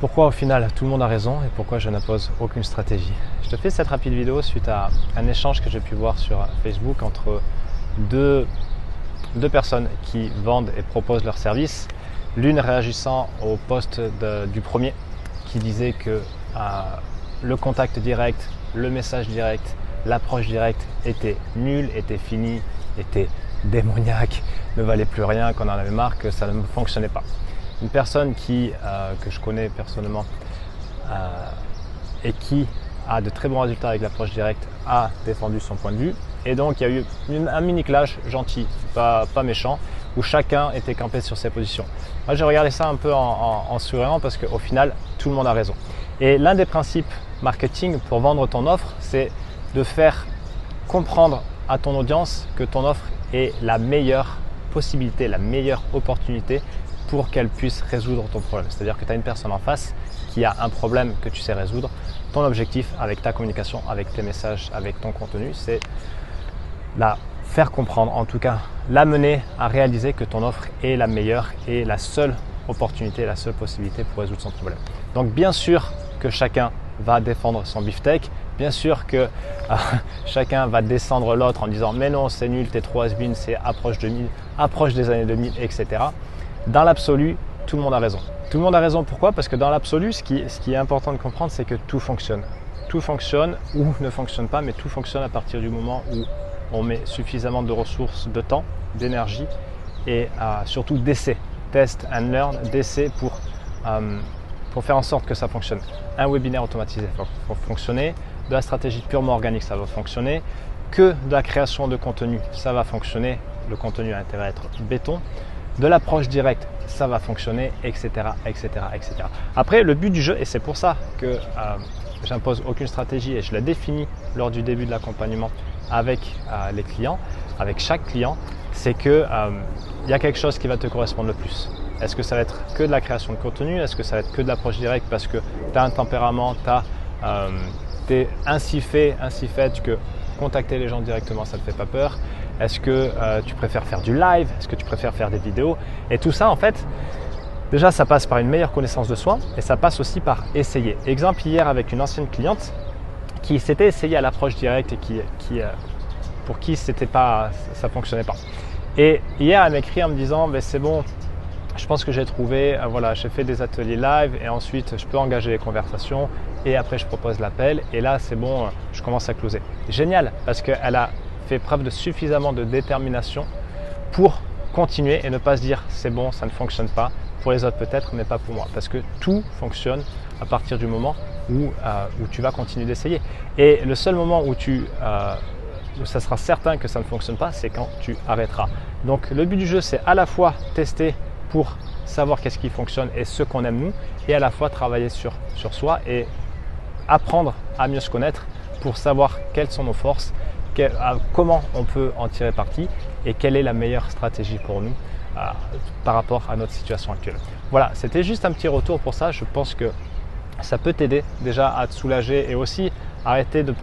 Pourquoi au final tout le monde a raison et pourquoi je n'impose aucune stratégie? Je te fais cette rapide vidéo suite à un échange que j'ai pu voir sur Facebook entre deux personnes qui vendent et proposent leurs services. L'une réagissant au post du premier qui disait que le contact direct, le message direct, l'approche directe était nul, était fini, était démoniaque, ne valait plus rien, qu'on en avait marre, que ça ne fonctionnait pas. Une personne que je connais personnellement et qui a de très bons résultats avec l'approche directe a défendu son point de vue. Et donc il y a eu un mini clash gentil, pas méchant, où chacun était campé sur ses positions. Moi j'ai regardé ça un peu en souriant parce qu'au final tout le monde a raison. Et l'un des principes marketing pour vendre ton offre, c'est de faire comprendre à ton audience que ton offre est la meilleure possibilité, la meilleure opportunité pour qu'elle puisse résoudre ton problème. C'est-à-dire que tu as une personne en face qui a un problème que tu sais résoudre. Ton objectif avec ta communication, avec tes messages, avec ton contenu, c'est la faire comprendre, en tout cas l'amener à réaliser que ton offre est la meilleure et la seule opportunité, la seule possibilité pour résoudre son problème. Donc bien sûr que chacun va défendre son beefsteak, bien sûr que chacun va descendre l'autre en disant mais non c'est nul, t'es trop has-been, c'est approche des années 2000, etc. Dans l'absolu, tout le monde a raison. Tout le monde a raison, pourquoi? Parce que dans l'absolu, ce qui est important de comprendre, c'est que tout fonctionne. Tout fonctionne ou ne fonctionne pas, mais tout fonctionne à partir du moment où on met suffisamment de ressources, de temps, d'énergie et surtout d'essais. Test and learn, d'essais pour faire en sorte que ça fonctionne. Un webinaire automatisé va fonctionner, de la stratégie purement organique, ça va fonctionner, que de la création de contenu, ça va fonctionner. Le contenu a intérêt à être béton. De l'approche directe, ça va fonctionner, etc., etc., etc. Après, le but du jeu, et c'est pour ça que j'impose aucune stratégie et je la définis lors du début de l'accompagnement avec les clients, avec chaque client, c'est que il y a quelque chose qui va te correspondre le plus. Est-ce que ça va être que de la création de contenu? Est-ce que ça va être que de l'approche directe parce que tu as un tempérament, tu es ainsi faite que contacter les gens directement, ça ne te fait pas peur? Est-ce que tu préfères faire du live? Est-ce que tu préfères faire des vidéos? Et tout ça, en fait, déjà, ça passe par une meilleure connaissance de soi et ça passe aussi par essayer. Exemple, hier, avec une ancienne cliente qui s'était essayée à l'approche directe et pour qui ça ne fonctionnait pas. Et hier, elle m'écrit en me disant « c'est bon, je pense que j'ai trouvé, voilà, j'ai fait des ateliers live et ensuite, je peux engager les conversations et après, je propose l'appel et là, c'est bon, je commence à closer. » Génial, parce qu'elle a fait preuve de suffisamment de détermination pour continuer et ne pas se dire c'est bon, ça ne fonctionne pas, pour les autres peut-être, mais pas pour moi. Parce que tout fonctionne à partir du moment où tu vas continuer d'essayer. Et le seul moment où ça sera certain que ça ne fonctionne pas, c'est quand tu arrêteras. Donc le but du jeu, c'est à la fois tester pour savoir qu'est-ce qui fonctionne et ce qu'on aime nous, et à la fois travailler sur soi et apprendre à mieux se connaître pour savoir quelles sont nos forces, comment on peut en tirer parti et quelle est la meilleure stratégie pour nous par rapport à notre situation actuelle. Voilà, c'était juste un petit retour pour ça. Je pense que ça peut t'aider déjà à te soulager et aussi arrêter de